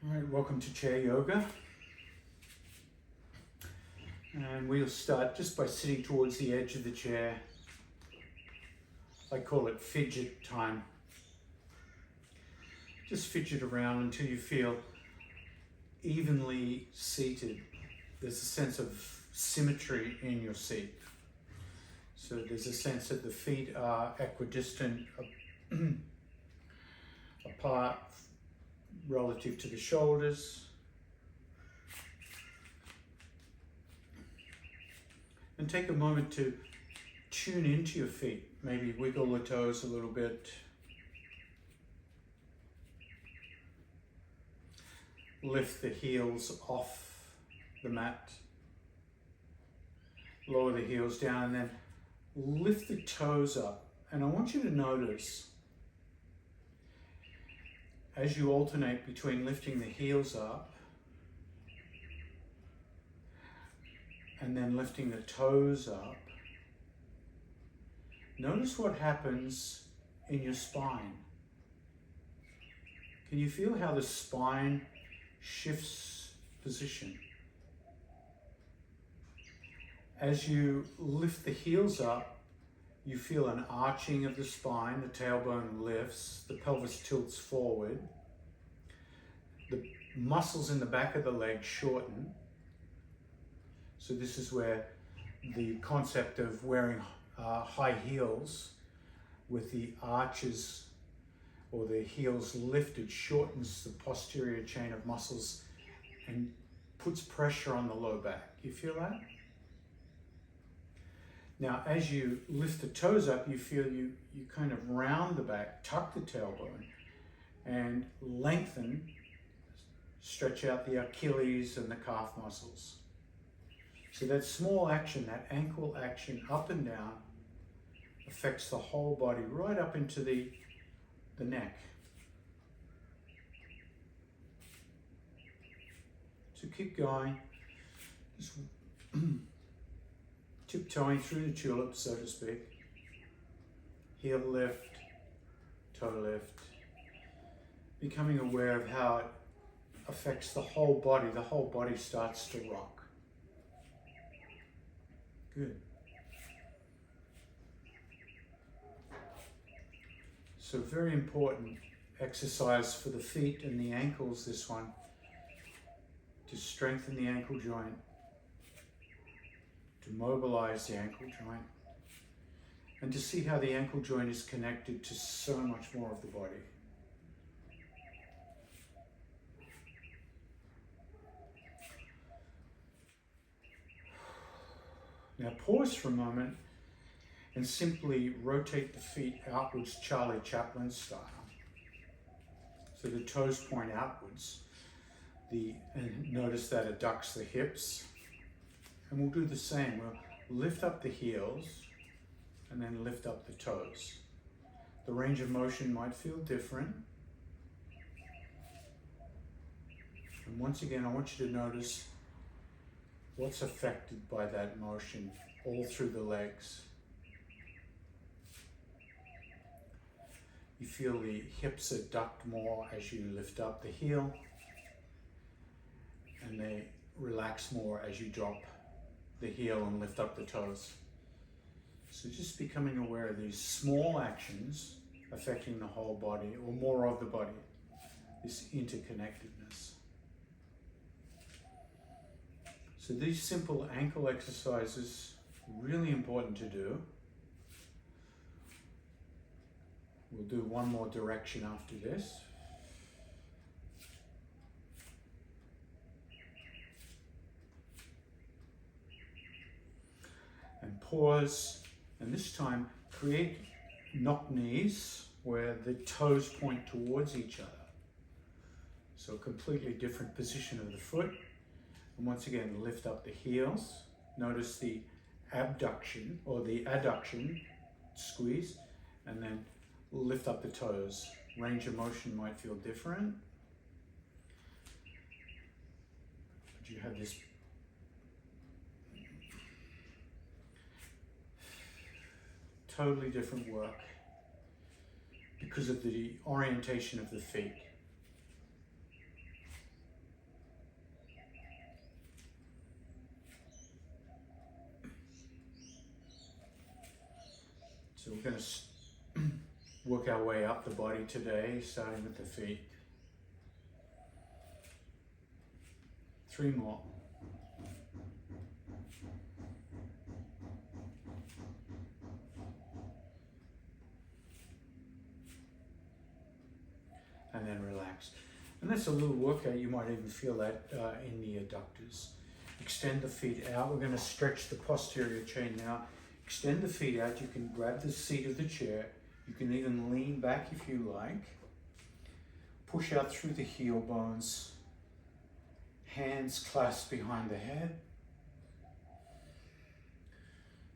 All right, welcome to chair yoga. And we'll start just by sitting towards the edge of the chair. I call it fidget time. Just fidget around until you feel evenly seated. There's a sense of symmetry in your seat. So there's a sense that the feet are equidistant apart relative to the shoulders. And take a moment to tune into your feet. Maybe wiggle the toes a little bit. Lift the heels off the mat. Lower the heels down and then lift the toes up. And I want you to notice as you alternate between lifting the heels up and then lifting the toes up, notice what happens in your spine. Can you feel how the spine shifts position? As you lift the heels up, you feel an arching of the spine, the tailbone lifts, the pelvis tilts forward, the muscles in the back of the leg shorten. So this is where the concept of wearing high heels with the arches or the heels lifted shortens the posterior chain of muscles and puts pressure on the low back. You feel that? Now, as you lift the toes up, you feel you kind of round the back, tuck the tailbone, and lengthen, stretch out the Achilles and the calf muscles. So that small action, that ankle action up and down, affects the whole body right up into the neck. So keep going. Just tiptoeing through the tulip, so to speak. Heel lift, toe lift. Becoming aware of how it affects the whole body. The whole body starts to rock. Good. So very important exercise for the feet and the ankles, this one, to strengthen the ankle joint, to mobilize the ankle joint, and to see how the ankle joint is connected to so much more of the body. Now pause for a moment and simply rotate the feet outwards, Charlie Chaplin style. So the toes point outwards. And notice that it adducts the hips. And we'll do the same. We'll lift up the heels and then lift up the toes. The range of motion might feel different. And once again, I want you to notice what's affected by that motion all through the legs. You feel the hips adduct more as you lift up the heel, and they relax more as you drop the heel and lift up the toes. So just becoming aware of these small actions affecting the whole body, or more of the body, this interconnectedness. So these simple ankle exercises, really important to do. We'll do one more direction after this. And pause, and this time create knock knees where the toes point towards each other. So a completely different position of the foot. And once again, lift up the heels. Notice the abduction or the adduction, squeeze, and then lift up the toes. Range of motion might feel different. But you have this totally different work because of the orientation of the feet. going to work our way up the body today, starting with the feet. 3 more. And then relax. And that's a little workout. You might even feel that in the adductors. Extend the feet out. We're going to stretch the posterior chain now. Extend the feet out. You can grab the seat of the chair. You can even lean back if you like. Push out through the heel bones. Hands clasped behind the head.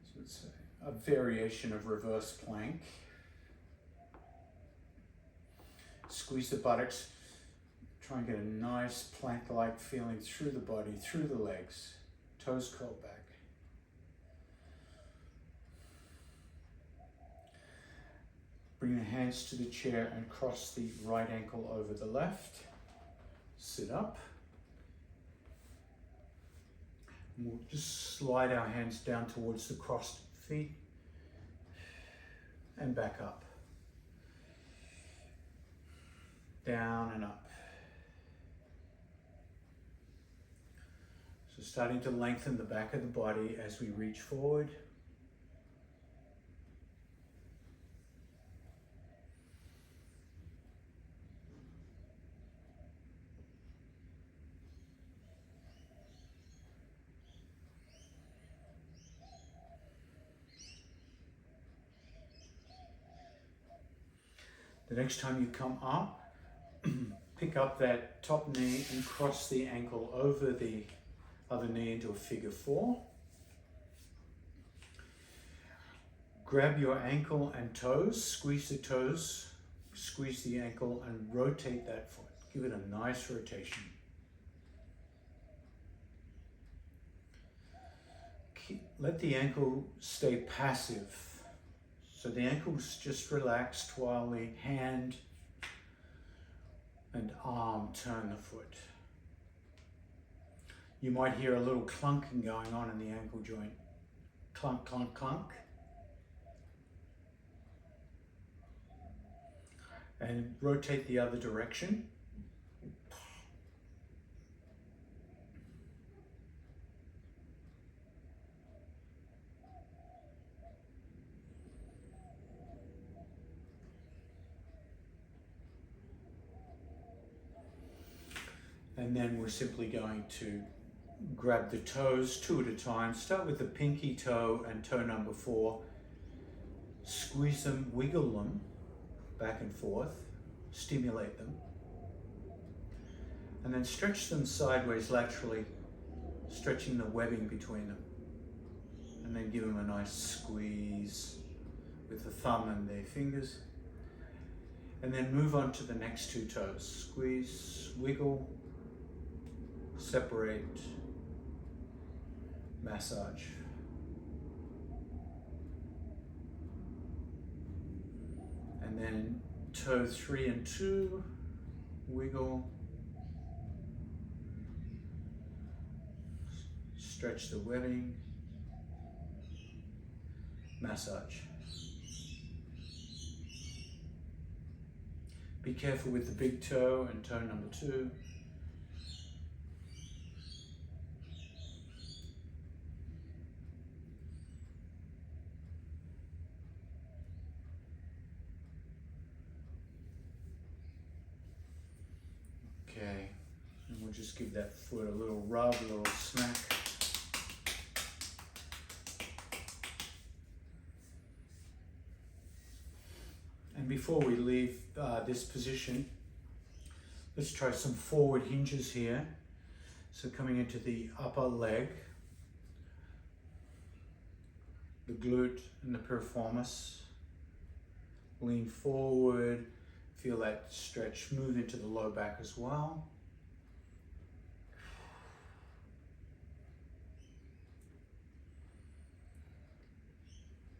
So it's a variation of reverse plank. Squeeze the buttocks. Try and get a nice plank-like feeling through the body, through the legs. Toes curled back. Bring the hands to the chair and cross the right ankle over the left. Sit up. And we'll just slide our hands down towards the crossed feet and back up. Down and up. So starting to lengthen the back of the body as we reach forward. The next time you come up, pick up that top knee and cross the ankle over the other knee into a figure 4. Grab your ankle and toes, squeeze the toes, squeeze the ankle and rotate that foot. Give it a nice rotation. Let the ankle stay passive. So the ankle's just relaxed while the hand and arm turn the foot. You might hear a little clunking going on in the ankle joint. Clunk, clunk, clunk. And rotate the other direction. And then we're simply going to grab the toes 2 at a time. Start with the pinky toe and toe number 4. Squeeze them, wiggle them back and forth, stimulate them. And then stretch them sideways laterally, stretching the webbing between them. And then give them a nice squeeze with the thumb and the fingers. And then move on to the next 2 toes. Squeeze, wiggle, separate, massage. And then toe 3 and 2, wiggle, stretch the webbing, massage. Be careful with the big toe and toe number 2. Okay, and we'll just give that foot a little rub, a little smack. And before we leave this position, let's try some forward hinges here. So coming into the upper leg, the glute and the piriformis. Lean forward. Feel that stretch, move into the low back as well.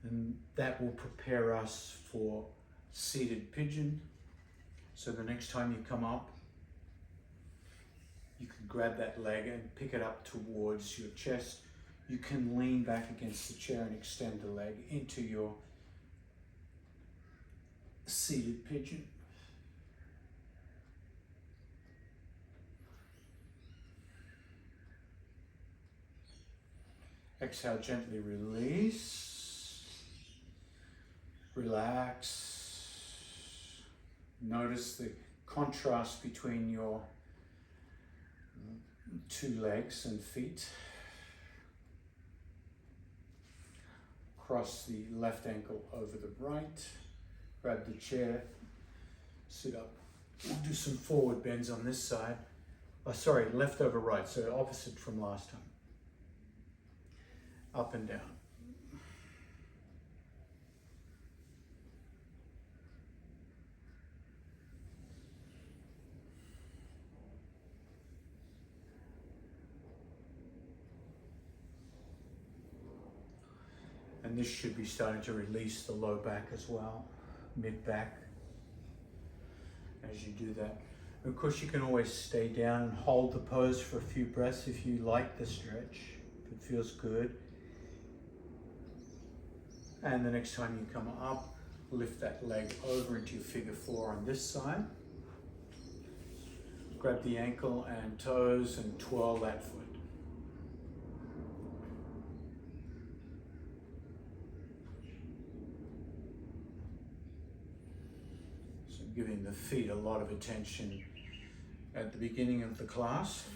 And that will prepare us for seated pigeon. So the next time you come up, you can grab that leg and pick it up towards your chest. You can lean back against the chair and extend the leg into your seated pigeon. Exhale, gently release. Relax. Notice the contrast between your two legs and feet. Cross the left ankle over the right. Grab the chair. Sit up. We'll do some forward bends on this side. Oh, sorry, left over right, so opposite from last time. Up and down. And this should be starting to release the low back as well, mid back, as you do that. Of course, you can always stay down and hold the pose for a few breaths if you like the stretch, if it feels good. And the next time you come up, lift that leg over into your figure four on this side. Grab the ankle and toes and twirl that foot. So giving the feet a lot of attention at the beginning of the class.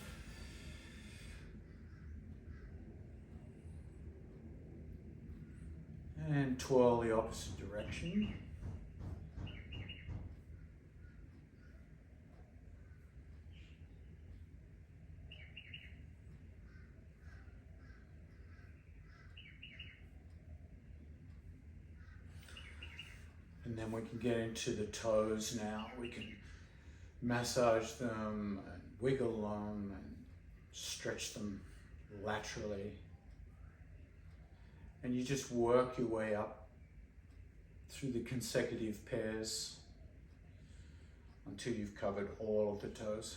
And twirl the opposite direction. And then we can get into the toes now. We can massage them and wiggle them and stretch them laterally. And you just work your way up through the consecutive pairs until you've covered all of the toes.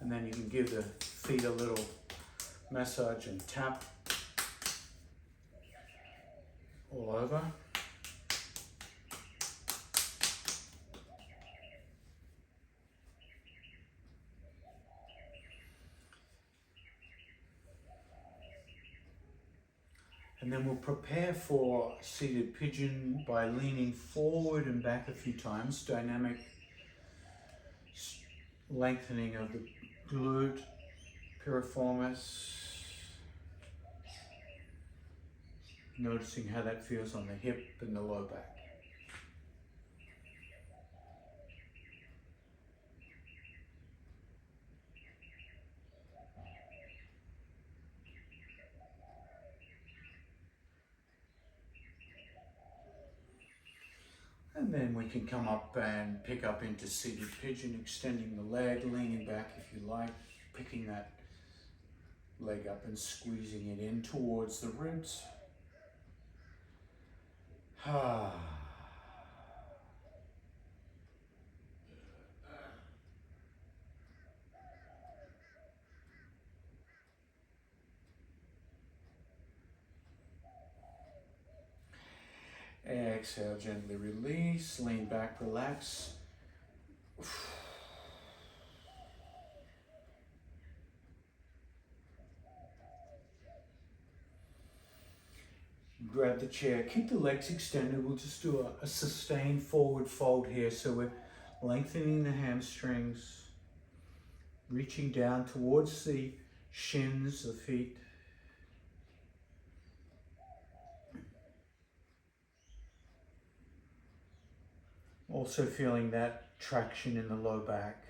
And then you can give the feet a little massage and tap all over. And then we'll prepare for seated pigeon by leaning forward and back a few times, dynamic lengthening of the glute, piriformis, noticing how that feels on the hip and the low back. And then we can come up and pick up into seated pigeon, extending the leg, leaning back if you like, picking that leg up and squeezing it in towards the ribs. Exhale, gently release, lean back, relax. Grab the chair, keep the legs extended. We'll just do a sustained forward fold here. So we're lengthening the hamstrings, reaching down towards the shins, the feet. Also feeling that traction in the low back.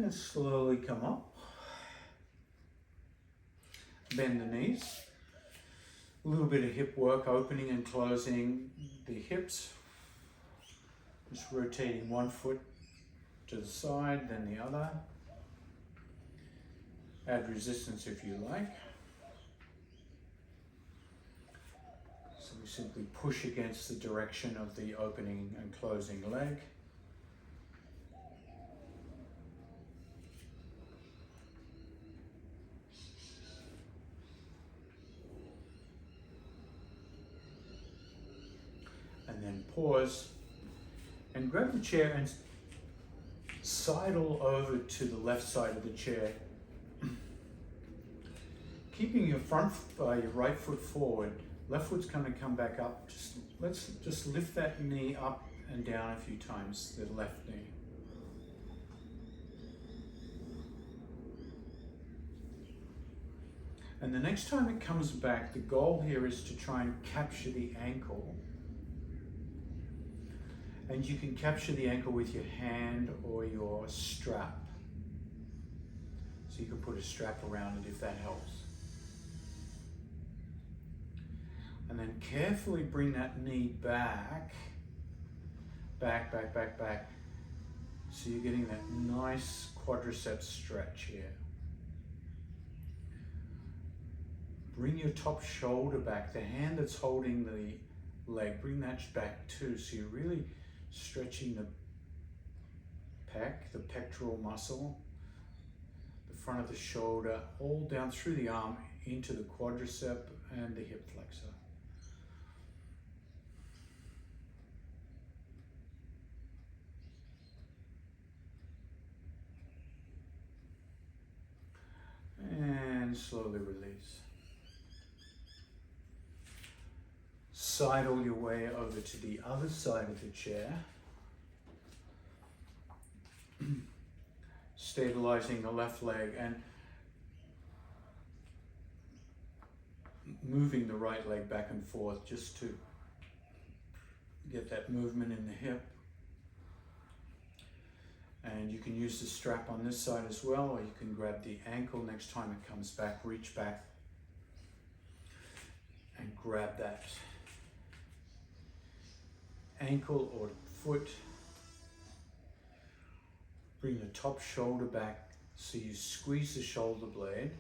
and slowly come up. Bend the knees. A little bit of hip work, opening and closing the hips. Just rotating one foot to the side, then the other. Add resistance if you like. So we simply push against the direction of the opening and closing leg. And then pause and grab the chair and sidle over to the left side of the chair. Keeping your your right foot forward, left foot's going to come back up. Let's just lift that knee up and down a few times, the left knee. And the next time it comes back, the goal here is to try and capture the ankle. And you can capture the ankle with your hand or your strap. So you can put a strap around it if that helps. And then carefully bring that knee back. Back. So you're getting that nice quadriceps stretch here. Bring your top shoulder back. The hand that's holding the leg, bring that back too. So you're really stretching the pec, the pectoral muscle, the front of the shoulder, all down through the arm into the quadricep and the hip flexor. And slowly release. Sidle your way over to the other side of the chair. Stabilizing the left leg and moving the right leg back and forth just to get that movement in the hip. And you can use the strap on this side as well, or you can grab the ankle next time it comes back, reach back and grab that ankle or foot. Bring the top shoulder back so you squeeze the shoulder blade.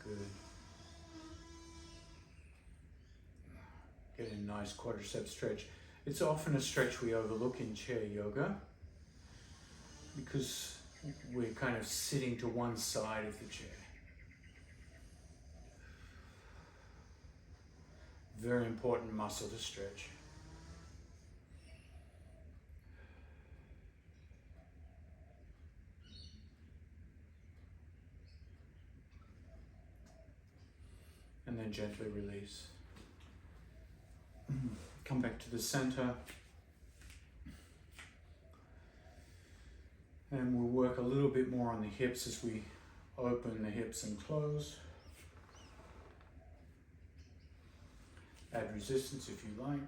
Good. Get a nice quadricep stretch. It's often a stretch we overlook in chair yoga because we're kind of sitting to one side of the chair. Very important muscle to stretch. And then gently release. Come back to the center. And we'll work a little bit more on the hips as we open the hips and close. Add resistance if you like.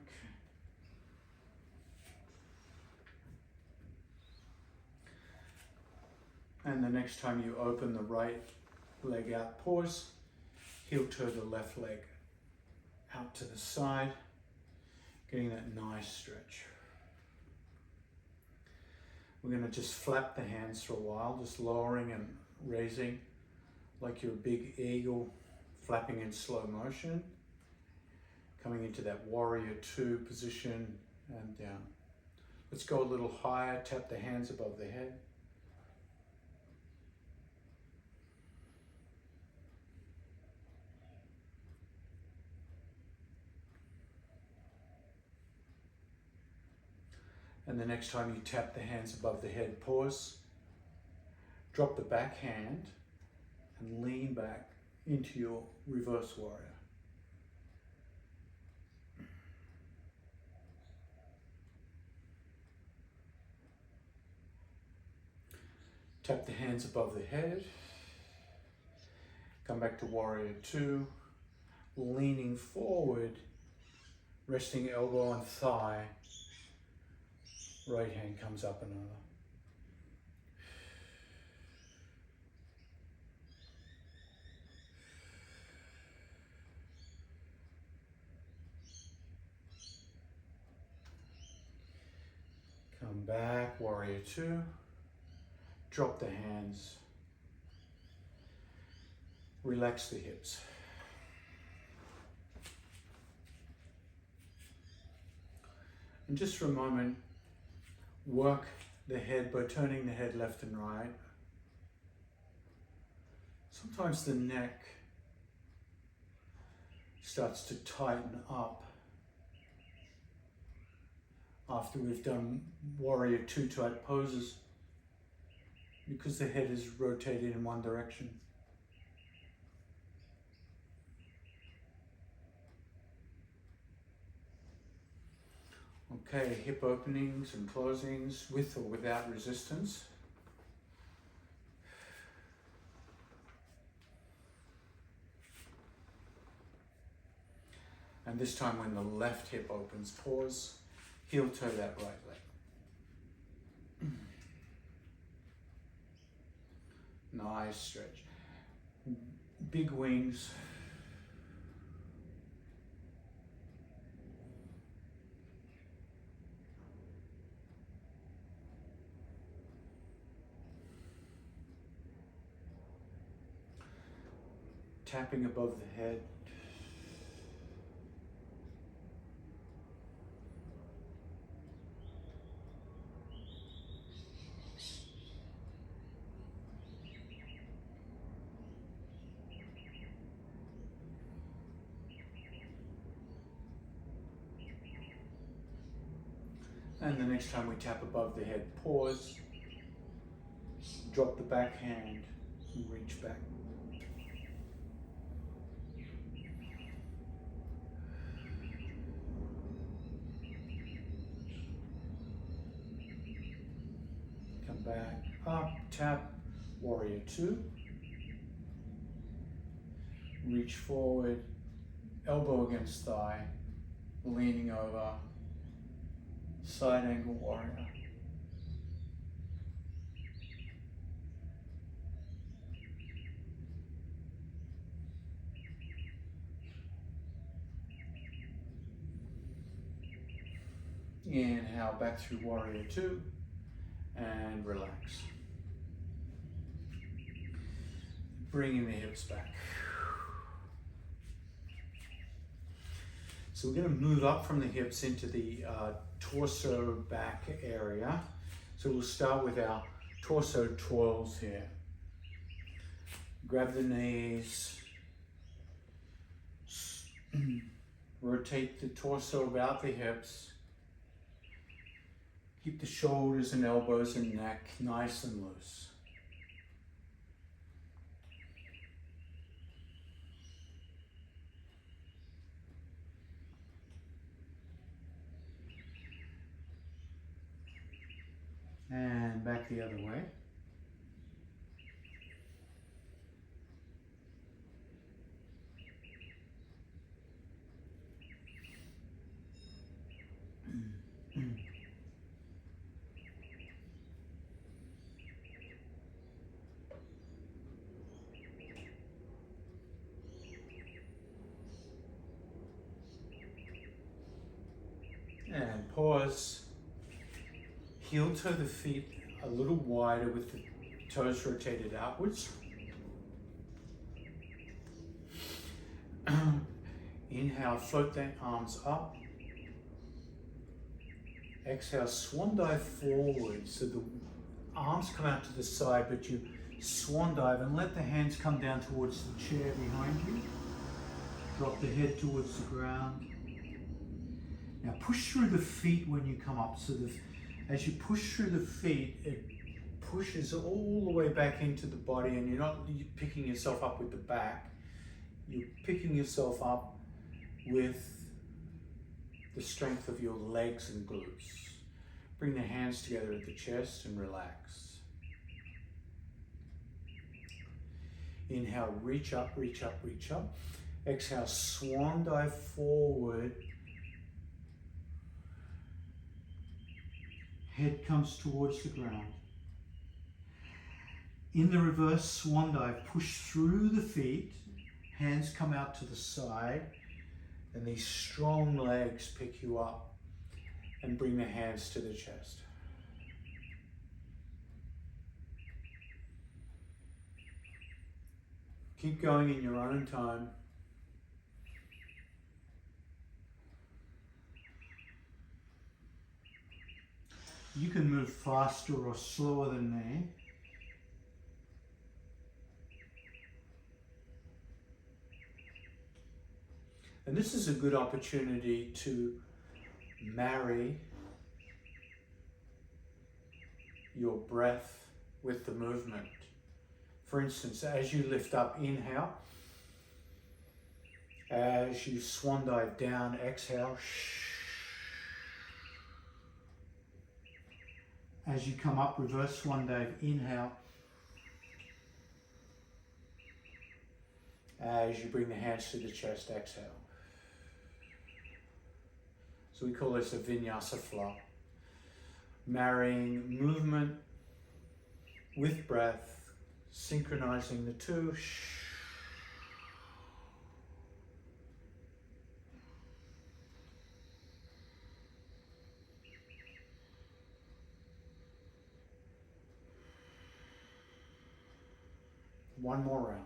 And the next time you open the right leg out, pause. Heel turn the left leg out to the side, getting that nice stretch. We're going to just flap the hands for a while, just lowering and raising like you're a big eagle, flapping in slow motion, coming into that warrior two position and down. Let's go a little higher, tap the hands above the head. And the next time you tap the hands above the head, pause, drop the back hand and lean back into your reverse warrior. Tap the hands above the head, come back to warrior two, leaning forward, resting elbow on thigh. Right hand comes up another. Come back, warrior two. Drop the hands. Relax the hips. And just for a moment, work the head by turning the head left and right. Sometimes the neck starts to tighten up after we've done warrior two type poses because the head is rotated in one direction. Okay, hip openings and closings with or without resistance. And this time when the left hip opens, pause, heel toe that right leg. Nice stretch. Big wings. Tapping above the head. And the next time we tap above the head, pause, drop the back hand and reach back. Come back, up, tap, warrior two. Reach forward, elbow against thigh, leaning over, side angle warrior. Inhale back through warrior two and relax. Bringing the hips back. So we're going to move up from the hips into the torso back area. So we'll start with our torso twirls here. Grab the knees. Rotate the torso about the hips. Keep the shoulders and elbows and neck nice and loose. And back the other way. And pause. Heel toe the feet a little wider with the toes rotated outwards. Inhale, float the arms up. Exhale, swan dive forward. So the arms come out to the side, but you swan dive and let the hands come down towards the chair behind you. Drop the head towards the ground. Now push through the feet when you come up. So as you push through the feet, it pushes all the way back into the body, and you're not picking yourself up with the back. You're picking yourself up with the strength of your legs and glutes. Bring the hands together at the chest and relax. Inhale, reach up, reach up, reach up. Exhale, swan dive forward. Head comes towards the ground. In the reverse swan dive, push through the feet. Hands come out to the side. And these strong legs pick you up and bring the hands to the chest. Keep going in your own time. You can move faster or slower than me. And this is a good opportunity to marry your breath with the movement. For instance, as you lift up, inhale. As you swan dive down, exhale. As you come up, reverse swan dive, inhale. As you bring the hands to the chest, exhale. So we call this a vinyasa flow. Marrying movement with breath, synchronizing the two. One more round.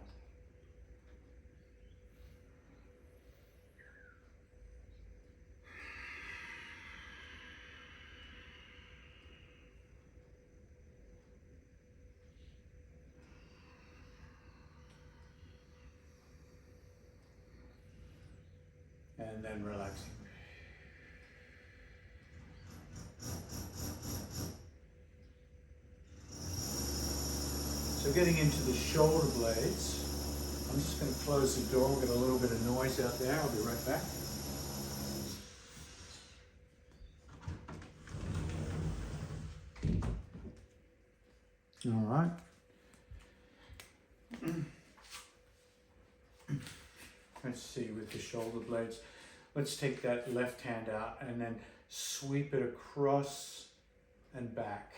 And then relaxing. So getting into the shoulder blades, I'm just going to close the door. We'll get a little bit of noise out there. I'll be right back. All right. Let's see with the shoulder blades. Let's take that left hand out and then sweep it across and back.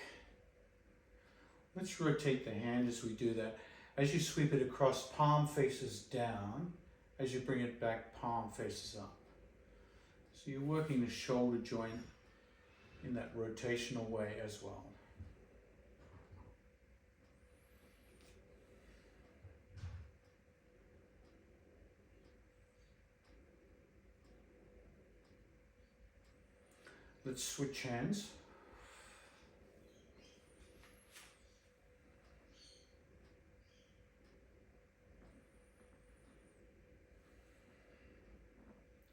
Let's rotate the hand as we do that. As you sweep it across, palm faces down. As you bring it back, palm faces up. So you're working the shoulder joint in that rotational way as well. Let's switch hands.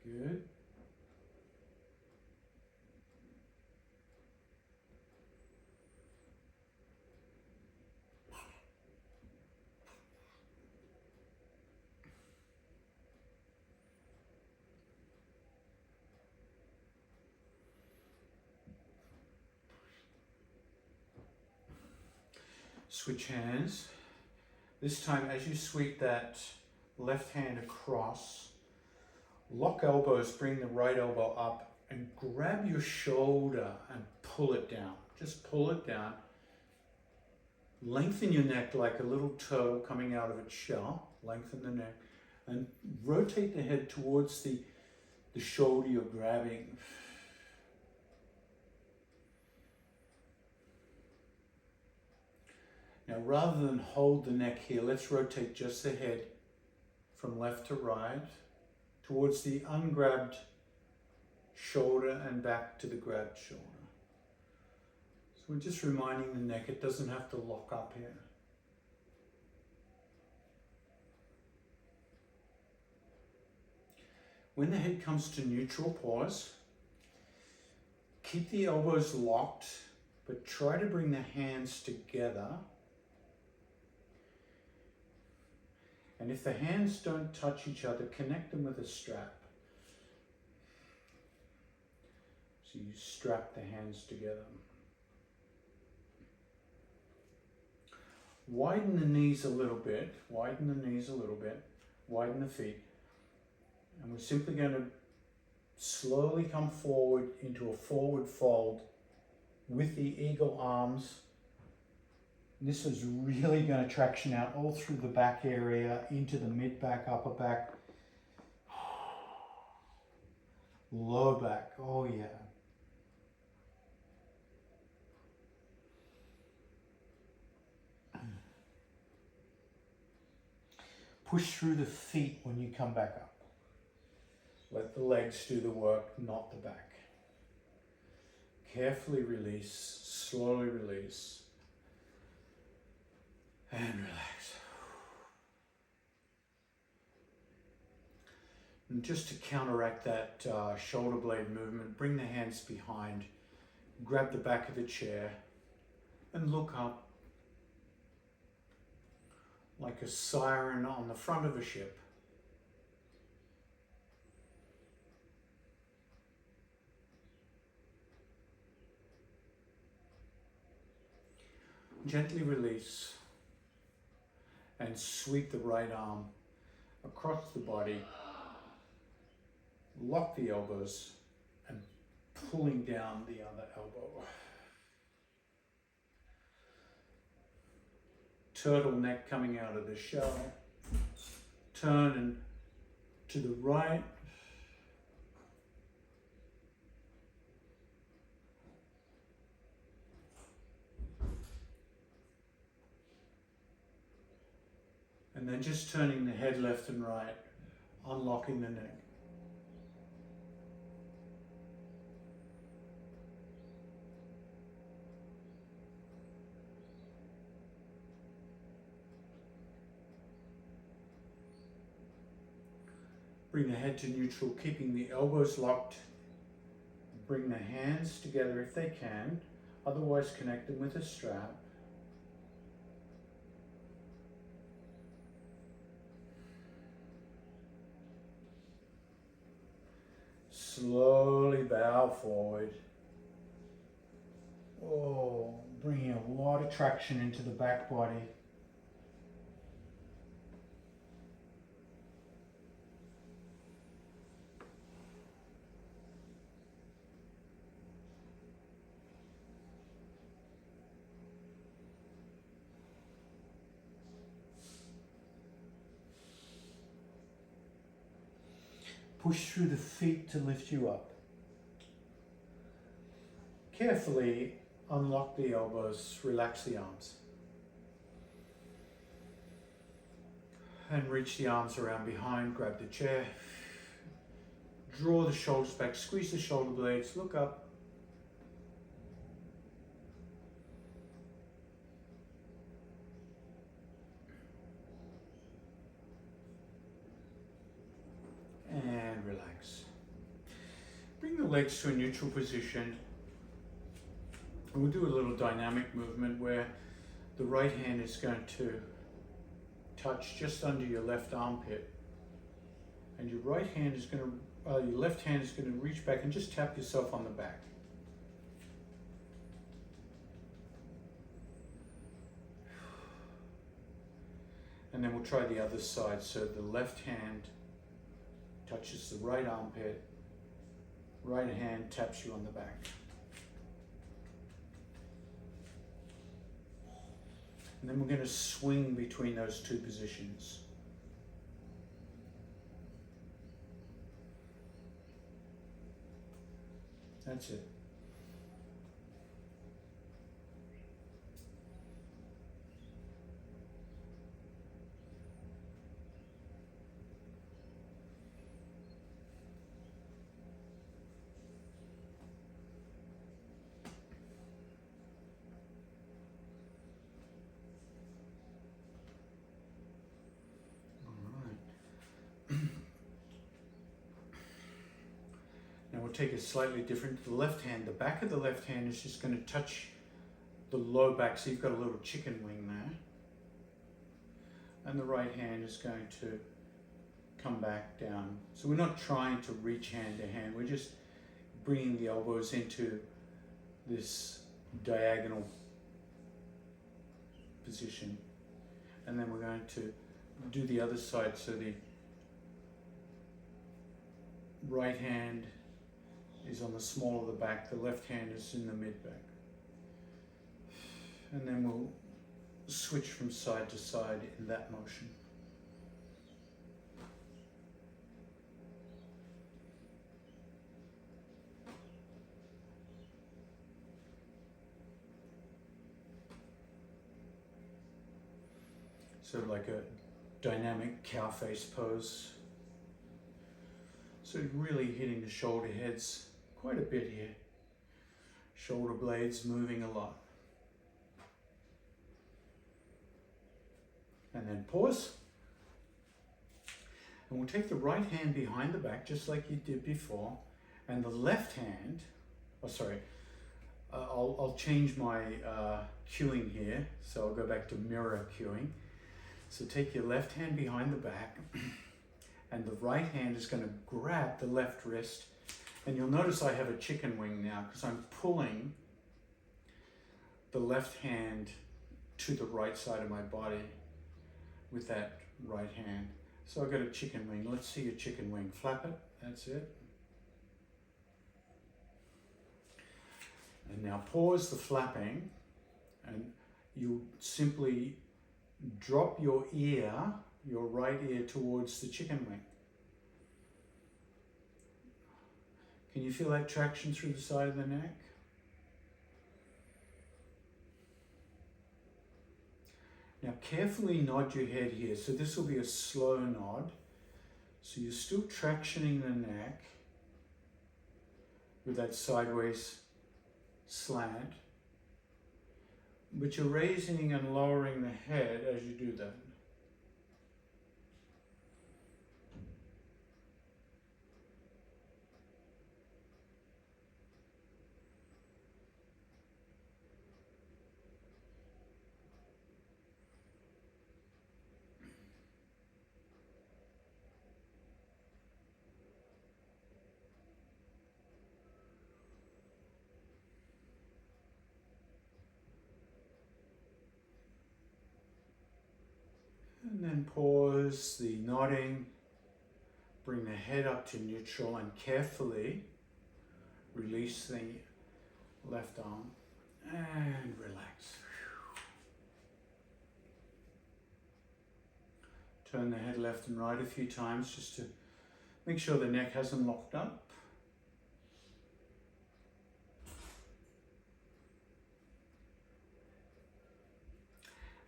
Good. Switch hands. This time, as you sweep that left hand across, lock elbows, bring the right elbow up and grab your shoulder and pull it down. Just pull it down. Lengthen your neck like a little turtle coming out of its shell. Lengthen the neck and rotate the head towards the shoulder you're grabbing. Now, rather than hold the neck here, let's rotate just the head from left to right towards the ungrabbed shoulder and back to the grabbed shoulder. So we're just reminding the neck it doesn't have to lock up here. When the head comes to neutral, pause. Keep the elbows locked, but try to bring the hands together. And if the hands don't touch each other, connect them with a strap. So you strap the hands together. Widen the knees a little bit, widen the knees a little bit, widen the feet. And we're simply going to slowly come forward into a forward fold with the eagle arms. This is really going to traction out all through the back area, into the mid back, upper back, low back. Oh yeah. Push through the feet when you come back up. Let the legs do the work, not the back. Carefully release, slowly release, and relax. And just to counteract that shoulder blade movement, bring the hands behind, grab the back of the chair, and look up like a siren on the front of a ship. Gently release and sweep the right arm across the body. Lock the elbows and pulling down the other elbow. Turtleneck coming out of the shell. Turn and to the right. And then just turning the head left and right, unlocking the neck. Bring the head to neutral, keeping the elbows locked. Bring the hands together if they can, otherwise connect them with a strap. Slowly bow forward. Oh, bringing a lot of traction into the back body. Push through the feet to lift you up. Carefully unlock the elbows, relax the arms. And reach the arms around behind, grab the chair. Draw the shoulders back, squeeze the shoulder blades, look up. And relax. Bring the legs to a neutral position. And we'll do a little dynamic movement where the right hand is going to touch just under your left armpit. And your right hand is going to, your left hand is going to reach back and just tap yourself on the back. And then we'll try the other side. So the left hand touches the right armpit, right hand taps you on the back. And then we're going to swing between those two positions. That's it. We'll take it slightly different. The left hand, the back of the left hand is just going to touch the low back, so you've got a little chicken wing there. And the right hand is going to come back down. So we're not trying to reach hand to hand, we're just bringing the elbows into this diagonal position. And then we're going to do the other side, so the right hand is on the small of the back, the left hand is in the mid back. And then we'll switch from side to side in that motion. So like a dynamic cow face pose. So really hitting the shoulder heads quite a bit here. Shoulder blades moving a lot. And then pause. And we'll take the right hand behind the back, just like you did before, and the left hand, I'll change my cueing here, so I'll go back to mirror cueing. So take your left hand behind the back, and the right hand is going to grab the left wrist, and you'll notice I have a chicken wing now, because I'm pulling the left hand to the right side of my body with that right hand. So I've got a chicken wing. Let's see your chicken wing. Flap it. That's it. And now pause the flapping, and you simply drop your ear, your right ear, towards the chicken wing. Can you feel that traction through the side of the neck? Now carefully nod your head here. So this will be a slow nod. So you're still tractioning the neck with that sideways slant, but you're raising and lowering the head as you do that. And then pause the nodding, bring the head up to neutral, and carefully release the left arm and relax. Turn the head left and right a few times just to make sure the neck hasn't locked up.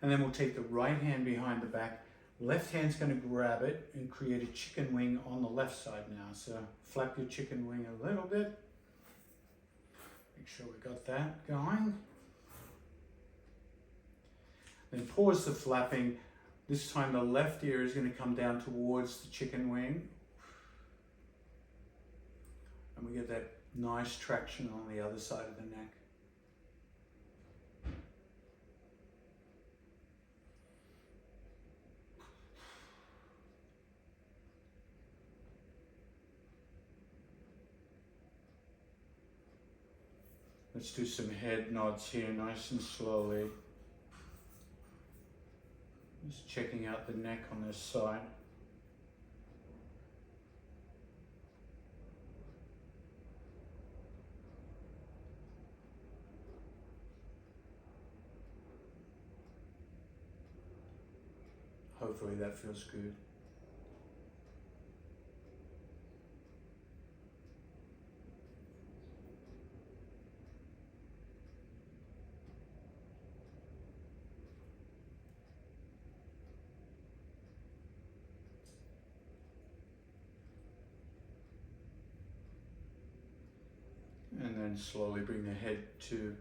And then we'll take the right hand behind the back. Left hand's going to grab it and create a chicken wing on the left side now. So flap your chicken wing a little bit. Make sure we got that going. Then pause the flapping. This time the left ear is going to come down towards the chicken wing. And we get that nice traction on the other side of the neck. Let's do some head nods here, nice and slowly. Just checking out the neck on this side. Hopefully that feels good. And then slowly bring the head to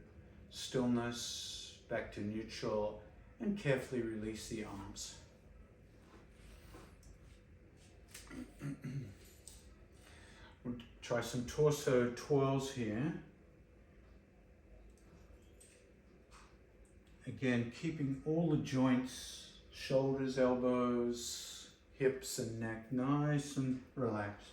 stillness, back to neutral, and carefully release the arms. We'll try some torso twirls here. Again, keeping all the joints, shoulders, elbows, hips, and neck nice and relaxed.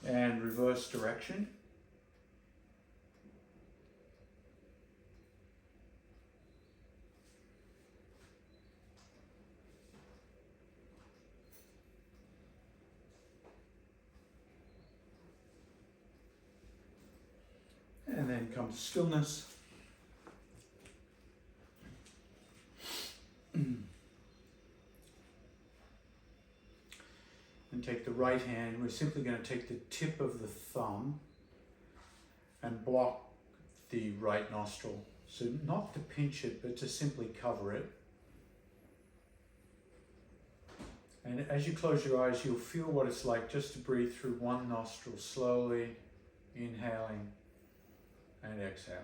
And reverse direction. And then come to stillness. And take the right hand. We're simply going to take the tip of the thumb and block the right nostril. So not to pinch it, but to simply cover it. And as you close your eyes, you'll feel what it's like just to breathe through one nostril, slowly inhaling and exhaling.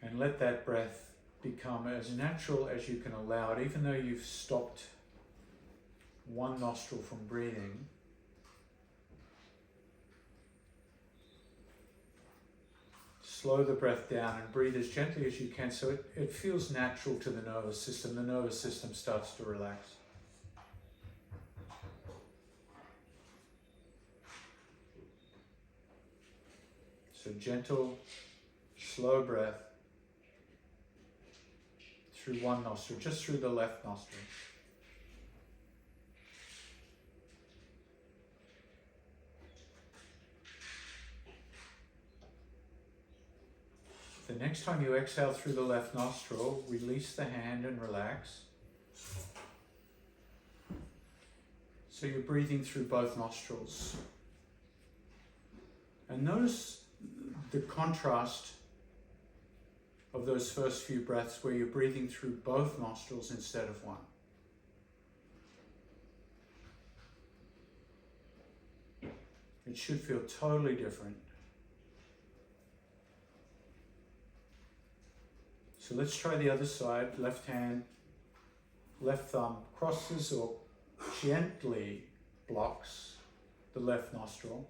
And let that breath become as natural as you can allow it, even though you've stopped one nostril from breathing. Slow the breath down and breathe as gently as you can so it feels natural to the nervous system. The nervous system starts to relax. So gentle, slow breath through one nostril, just through the left nostril. The next time you exhale through the left nostril, release the hand and relax. So you're breathing through both nostrils. And notice the contrast of those first few breaths where you're breathing through both nostrils instead of one. It should feel totally different. So let's try the other side. Left hand, left thumb crosses or gently blocks the left nostril.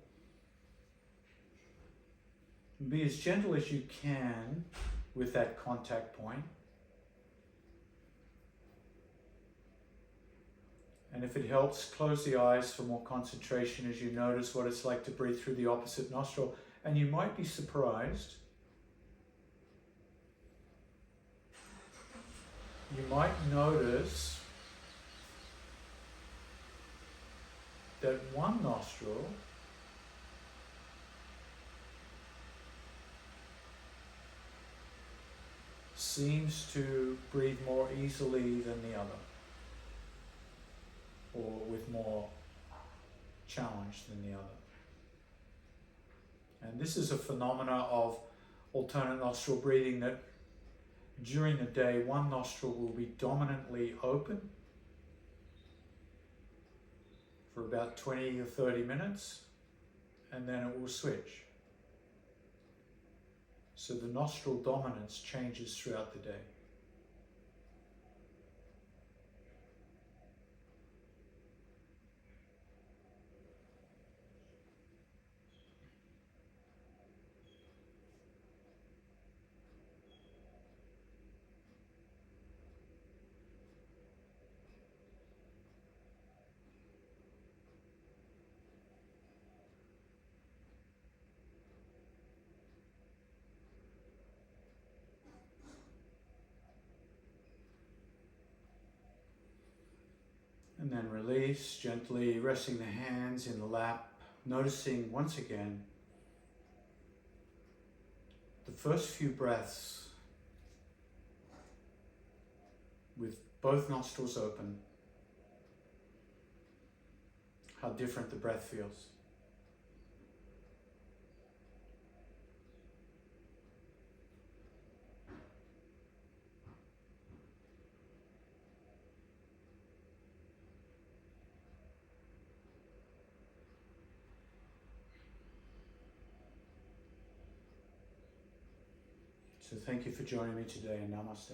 Be as gentle as you can with that contact point. And if it helps, close the eyes for more concentration as you notice what it's like to breathe through the opposite nostril. And you might be surprised. You might notice that one nostril seems to breathe more easily than the other, or with more challenge than the other. And this is a phenomena of alternate nostril breathing, that during the day one nostril will be dominantly open for about 20 or 30 minutes, and then it will switch. So the nostril dominance changes throughout the day. And then release, gently resting the hands in the lap, noticing once again the first few breaths with both nostrils open, how different the breath feels. So thank you for joining me today, and namaste.